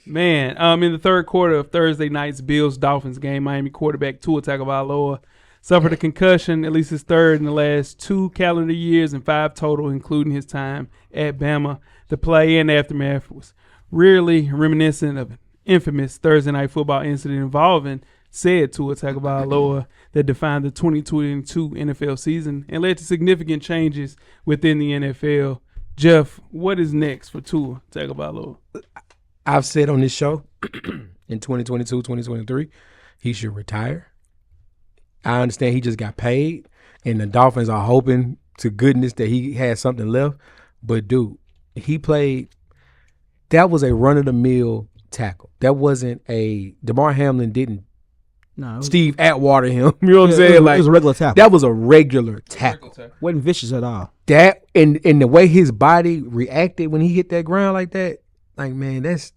Man, in the third quarter of Thursday night's Bills-Dolphins game, Miami quarterback Tua Tagovailoa suffered a concussion, at least his third in the last 2 calendar years and 5 total, including his time at Bama. The play and aftermath was really reminiscent of an infamous Thursday night football incident involving said Tua Tagovailoa that defined the 2022 NFL season and led to significant changes within the NFL. Jeff, what is next for Tua Tagovailoa? I've said on this show in 2022, 2023, he should retire. I understand he just got paid, and the Dolphins are hoping to goodness that he has something left. But, dude, he played – that was a run-of-the-mill tackle. That wasn't a – DeMar Hamlin didn't Steve Atwater him. You know what I'm saying? It was a regular tackle. That was a regular tackle. Wasn't vicious at all. That and the way his body reacted when he hit that ground like that, like, man, that's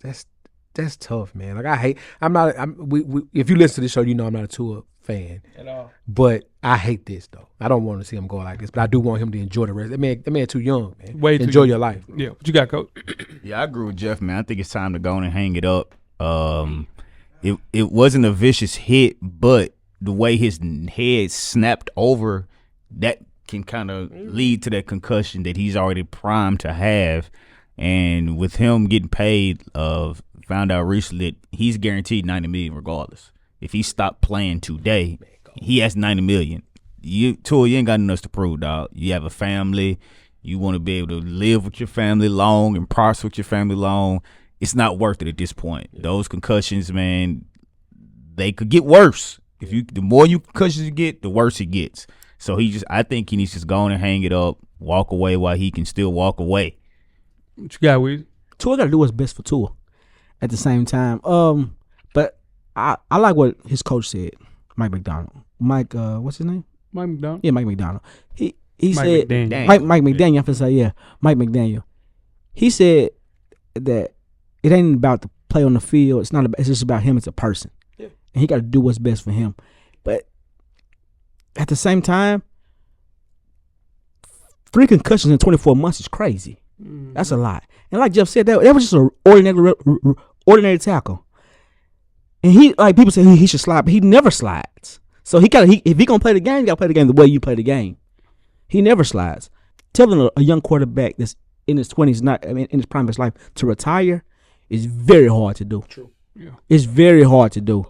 tough, man. Like, if you listen to this show, you know I'm not a Tua fan at all. But I hate this though. I don't want to see him go like this, but I do want him to enjoy the rest. That man too young, man. Way too enjoy young. your life. Yeah, what you got, Coach? Yeah, I agree with Jeff, man. I think it's time to go on and hang it up. It wasn't a vicious hit, but the way his head snapped over, that can kind of lead to that concussion that he's already primed to have. And with him getting paid, found out recently that he's guaranteed $90 million regardless. If he stopped playing today, he has $90 million. Tua, you ain't got nothing else to prove, dog. You have a family. You want to be able to live with your family long and prosper with your family long. It's not worth it at this point. Yeah. Those concussions, man, they could get worse. The more concussions you get, the worse it gets. So I think he needs to just go on and hang it up, walk away while he can still walk away. What you got, Weezy? Tua got to do what's best for Tua at the same time. But I like what his coach said, Mike McDonald. What's his name? Mike McDonald? Yeah, Mike McDonald. He Mike said McDaniel. Mike McDaniel. I'm finna say, yeah, Mike McDaniel. He said that it ain't about the play on the field. It's just about him as a person. Yeah. And he got to do what's best for him. But at the same time, 3 concussions in 24 months is crazy. Mm-hmm. That's a lot. And like Jeff said, that was just an ordinary tackle. And he, like people say, he should slide, but he never slides. So if he gonna play the game, he gotta play the game the way you play the game. He never slides. Telling a young quarterback that's in his 20s, in his prime of his life, to retire is very hard to do. True. Yeah. It's very hard to do.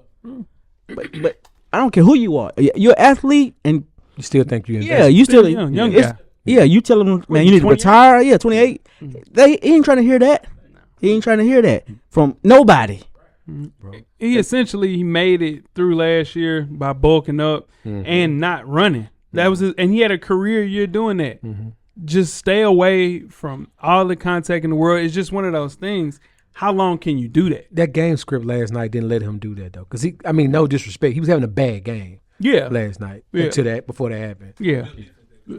But I don't care who you are. You're an athlete, and you still think you're you still young guy. Yeah, you tell him, man, you need to retire. Yeah, 28. He ain't trying to hear that. He ain't trying to hear that from nobody. He essentially made it through last year by bulking up and not running. That was and he had a career year doing that. Mm-hmm. Just stay away from all the contact in the world. It's just one of those things. How long can you do that? That game script last night didn't let him do that though, because no disrespect, he was having a bad game. Yeah, last night before that happened. Yeah.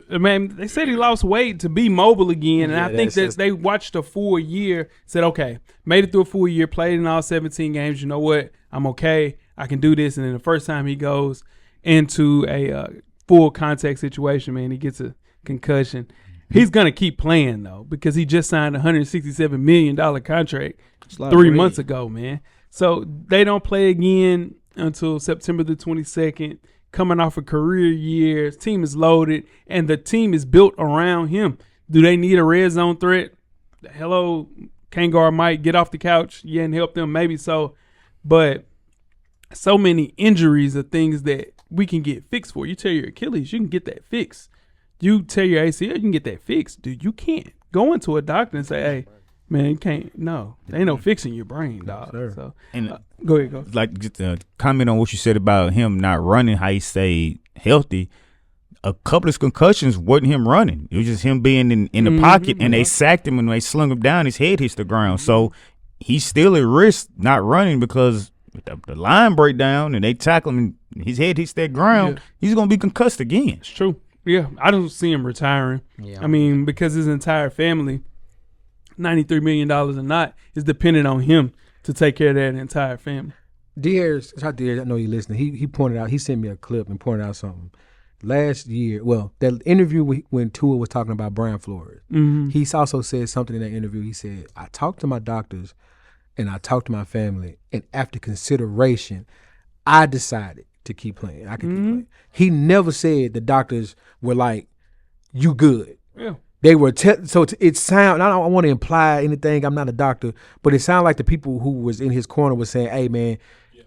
Man, they said he lost weight to be mobile again, and I think that they watched a full year, said, okay, made it through a full year, played in all 17 games. You know what? I'm okay. I can do this. And then the first time he goes into a full contact situation, man, he gets a concussion. He's going to keep playing, though, because he just signed a $167 million contract 3 months ago, man. So they don't play again until September the 22nd. Coming off a career year, his team is loaded, and the team is built around him. Do they need a red zone threat? Hello, Kangar might get off the couch, and help them, maybe so. But so many injuries are things that we can get fixed for. You tear your Achilles, you can get that fixed. You tear your ACL, you can get that fixed. Dude, you can't go into a doctor and say, hey, man, you can't. No, there ain't no fixing your brain, dog. So, go ahead, go. Like, just to comment on what you said about him not running, how he stayed healthy. A couple of concussions wasn't him running. It was just him being in the pocket, and they sacked him, and when they slung him down, his head hits the ground. So he's still at risk not running because the line break down and they tackle him and his head hits that ground. Yeah. He's going to be concussed again. It's true. Yeah, I don't see him retiring. Yeah. I mean, because his entire family, $93 million or not, is dependent on him to take care of that entire family. D-Harris, I know you're listening. He pointed out, he sent me a clip and pointed out something. Last year, that interview when Tua was talking about Brian Flores, he also said something in that interview. He said, I talked to my doctors, and I talked to my family, and after consideration, I decided to keep playing. I could keep playing. He never said the doctors were like, "You good." Yeah. They were it sound. I don't want to imply anything. I'm not a doctor, but it sounded like the people who was in his corner was saying, "Hey, man,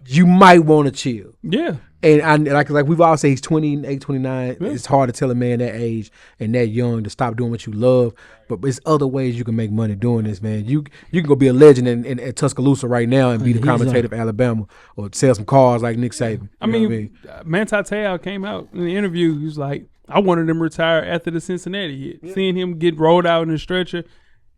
you might want to chill." Yeah. And like we've all said, he's 28, 29. Yeah. It's hard to tell a man that age and that young to stop doing what you love. But there's other ways you can make money doing this, man. You can go be a legend at Tuscaloosa right now and be the commentator for Alabama or sell some cars like Nick Saban. I mean, Manti Te'o came out in the interview. He was like, I wanted him to retire after the Cincinnati hit. Yeah. Seeing him get rolled out in the stretcher,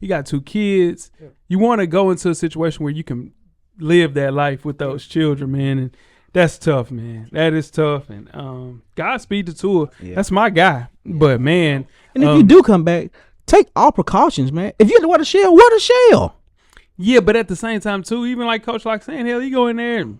he got 2 kids. Yeah. You want to go into a situation where you can live that life with those children, man, and that's tough, man. That is tough, and Godspeed to Tua. Yeah. That's my guy. But man, and if you do come back, take all precautions, man. If you have to wear the shell. Yeah, but at the same time too, even like Coach Locke saying, hell, you go in there and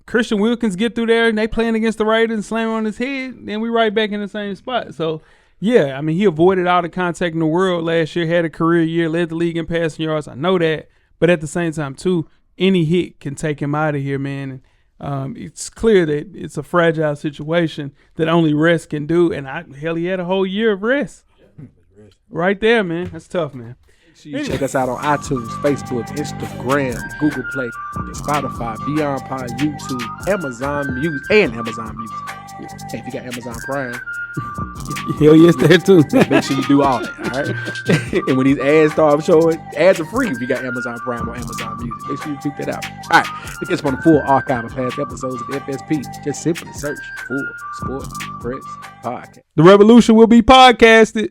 Christian Wilkins get through there and they playing against the Raiders and slam on his head, then we right back in the same spot. So yeah, I mean, he avoided all the contact in the world last year, had a career year, led the league in passing yards. I know that, but at the same time too, any hit can take him out of here, man. And it's clear that it's a fragile situation that only rest can do. And he had a whole year of rest. Right there, man. That's tough, man. You check us out on iTunes, Facebook, Instagram, Google Play, Spotify, Beyond Pod, YouTube, Amazon Music, and Amazon Music. Hey, if you got Amazon Prime, hell yes, there too. Make sure you do all that, all right? And when these ads start showing, ads are free if you got Amazon Prime or Amazon Music. Make sure you check that out. All right, to get on the full archive of past episodes of FSP, just simply search for Sports Press Podcast. The revolution will be podcasted.